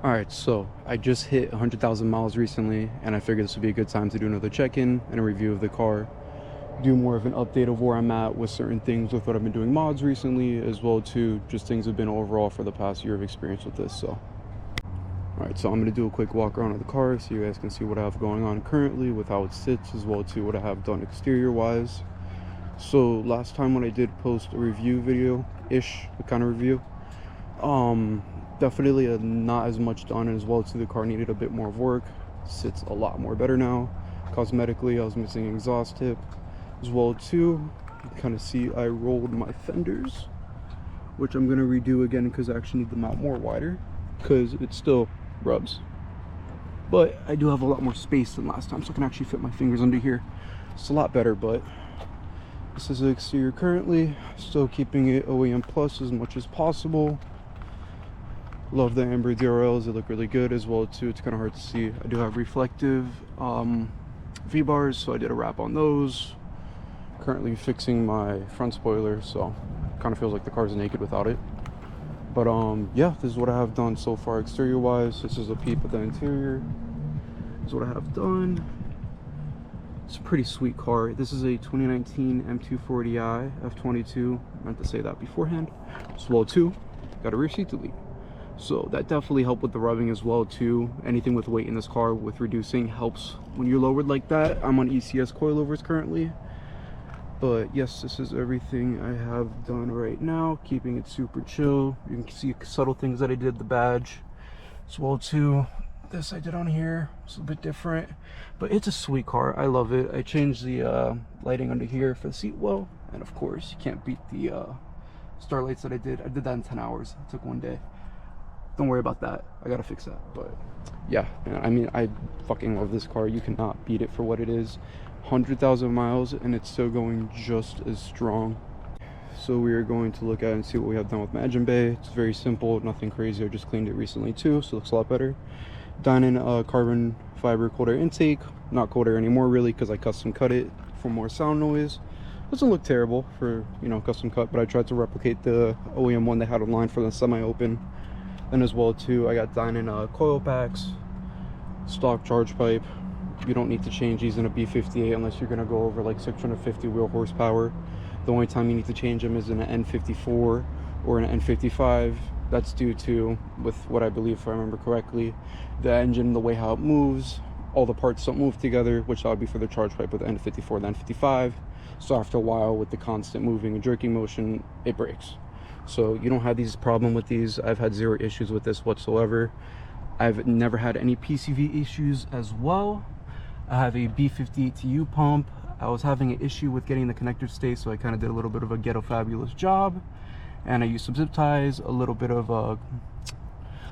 Alright, so I just hit 100,000 miles recently, and I figured this would be a good time to do another check-in and a review of the car. Do more of an update of where I'm at with certain things with what I've been doing mods recently, as well to just things have been overall for the past year of experience with this. So alright, so I'm going to do a quick walk around of the car so you guys can see what I have going on currently with how it sits, as well to what I have done exterior wise. So last time when I did post a review video-ish, a kind of review, definitely not as much done, as well to the car needed a bit more of work. Sits a lot more better now. Cosmetically, I was missing an exhaust tip, as well too. You can kind of see I rolled my fenders, which I'm gonna redo again because I actually need them out more wider because it still rubs. But I do have a lot more space than last time, so I can actually fit my fingers under here. It's a lot better. But this is the exterior currently, still keeping it OEM plus as much as possible. Love the amber DRLs, they look really good, as well too. It's kind of hard to see. I do have reflective V-bars, so I did a wrap on those. Currently fixing my front spoiler, so kind of feels like the car's naked without it. But yeah, this is what I have done so far exterior wise. This is a peep at the interior. This is what I have done. It's a pretty sweet car. This is a 2019 M240i F22. I meant to say that beforehand. As well too, got a rear seat delete. So that definitely helped with the rubbing as well too. Anything with weight in this car with reducing helps when you're lowered like that. I'm on ECS Coilovers currently. But yes, this is everything I have done right now, keeping it super chill. You can see subtle things that I did, the badge as well too. This I did on here, it's a bit different, but it's a sweet car. I love it. I changed the lighting under here for the seat well, and of course you can't beat the Starlights that I did. I did that in 10 hours. It took one day. Don't worry about that, I gotta fix that. But yeah, man, I mean, I fucking love this car. You cannot beat it for what it is. 100,000 miles and it's still going just as strong. So we are going to look at and see what we have done with my engine bay. It's very simple, nothing crazy. I just cleaned it recently too, so it looks a lot better. Dinan carbon fiber cold air intake, not cold air anymore really, because I custom cut it for more sound noise. Doesn't look terrible for, you know, custom cut, but I tried to replicate the OEM one they had online for the semi-open. And as well too, I got Dinan coil packs, stock charge pipe. You don't need to change these in a B58 unless you're going to go over like 650 wheel horsepower. The only time you need to change them is in an N54 or an N55. That's due to, with what I believe, if I remember correctly, the engine, the way how it moves, all the parts don't move together, which that would be for the charge pipe with the N54, the N55. So after a while, with the constant moving and jerking motion, it breaks. So you don't have these problem with these. I've had zero issues with this whatsoever. I've never had any PCV issues as well. I have a B58TU pump. I was having an issue with getting the connector to stay, so I kind of did a little bit of a ghetto fabulous job. And I used some zip ties, a little bit of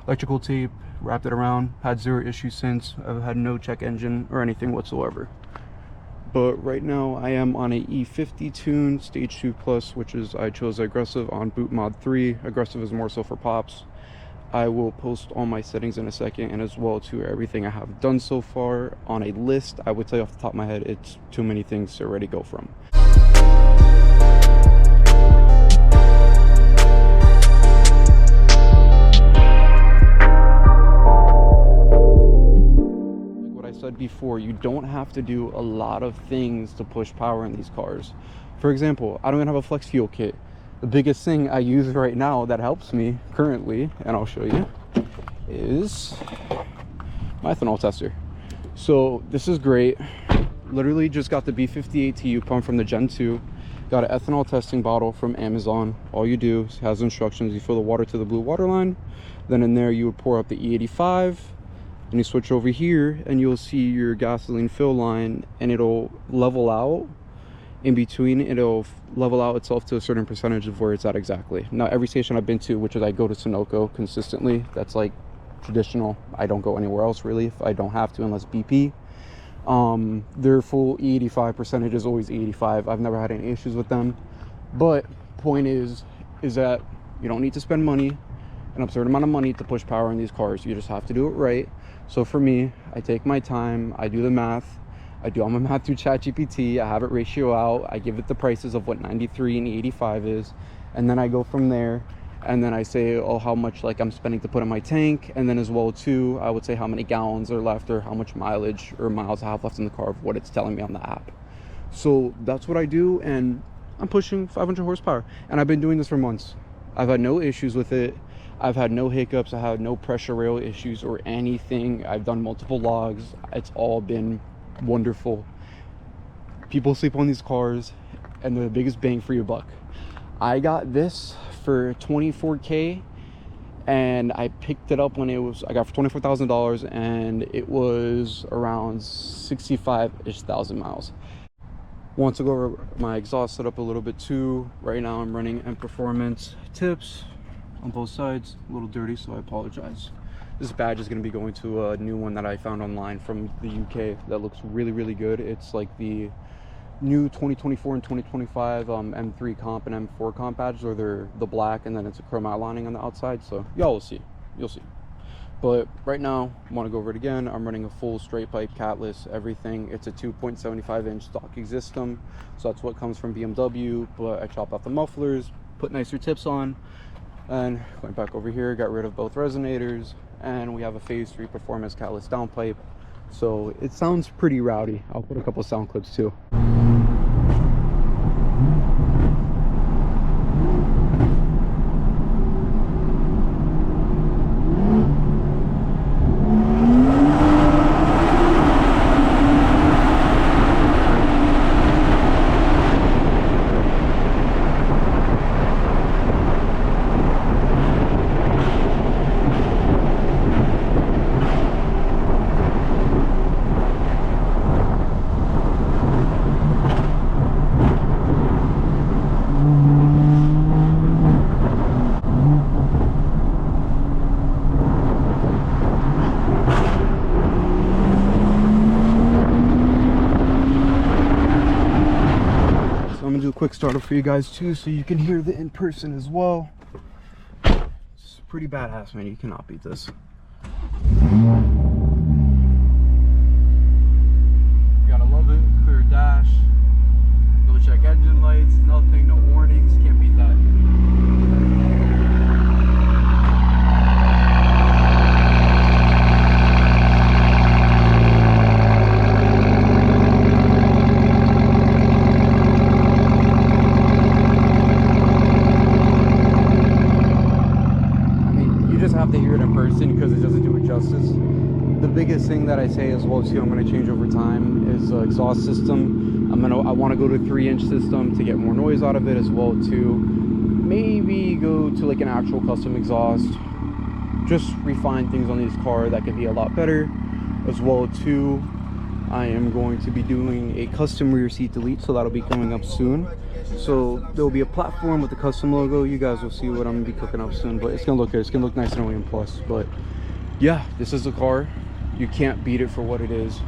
electrical tape, wrapped it around. Had zero issues since. I've had no check engine or anything whatsoever. But right now I am on a E50 tune, stage 2 plus, which is, I chose aggressive on boot mod 3. Aggressive is more so for pops. I will post all my settings in a second, and as well to everything I have done so far on a list. I would tell you off the top of my head, it's too many things to already go from. Said before, you don't have to do a lot of things to push power in these cars. For example, I don't even have a flex fuel kit. The biggest thing I use right now that helps me currently, and I'll show you, is my ethanol tester. So this is great. Literally just got the B58TU pump from the Gen 2. Got an ethanol testing bottle from Amazon. All you do is, has instructions. You fill the water to the blue water line. Then in there you would pour up the E85. And you switch over here and you'll see your gasoline fill line, and it'll level out in between. It'll level out itself to a certain percentage of where it's at exactly. Now every station I've been to, which is I go to Sunoco consistently, that's like traditional. I don't go anywhere else really if I don't have to, unless BP. Their full E85 percentage is always E85. I've never had any issues with them. But point is that you don't need to spend money, an absurd amount of money, to push power in these cars. You just have to do it right. So for me, I take my time, I do the math, I do all my math through ChatGPT, I have it ratio out, I give it the prices of what 93 and 85 is, and then I go from there and then I say, oh, how much like I'm spending to put in my tank, and then as well too I would say how many gallons are left or how much mileage or miles I have left in the car of what it's telling me on the app. So that's what I do, and I'm pushing 500 horsepower, and I've been doing this for months. I've had no issues with it. I've had no hiccups. I had no pressure rail issues or anything. I've done multiple logs. It's all been wonderful. People sleep on these cars, and they're the biggest bang for your buck. I got this for $24K, and I picked it up when it was, I got for $24,000, and it was around 65-ish thousand miles. Want to go over my exhaust setup a little bit too. Right now I'm running M Performance tips on both sides. A little dirty, so I apologize. This badge is going to be going to a new one that I found online from the UK that looks really, really good. It's like the new 2024 and 2025 M3 comp and M4 comp badges, or they're the black and then it's a chrome outlining on the outside. So y'all will see, you'll see. But right now I want to go over it again. I'm running a full straight pipe Catless everything. It's a 2.75 inch stock system, so that's what comes from BMW, but I chopped off the mufflers, put nicer tips on, and went back over here, got rid of both resonators, and we have a phase 3 performance Catless downpipe. So it sounds pretty rowdy. I'll put a couple sound clips too. I'm gonna do a quick startup for you guys too, so you can hear the in person as well. It's pretty badass, man. You cannot beat this. You gotta love it. Clear dash. No check engine lights. Nothing. No warnings. Can't beat that. Have to hear it in person because it doesn't do it justice. The biggest thing that I say as well too, I'm going to change over time, is exhaust system. I want to go to a 3-inch system to get more noise out of it as well too. Maybe go to like an actual custom exhaust. Just refine things on these cars that could be a lot better as well too. I am going to be doing a custom rear seat delete, so that'll be coming up soon. So there'll be a platform with the custom logo. You guys will see what I'm gonna be cooking up soon, but it's gonna look good. It's gonna look nice and OEM plus. But yeah, this is the car. You can't beat it for what it is.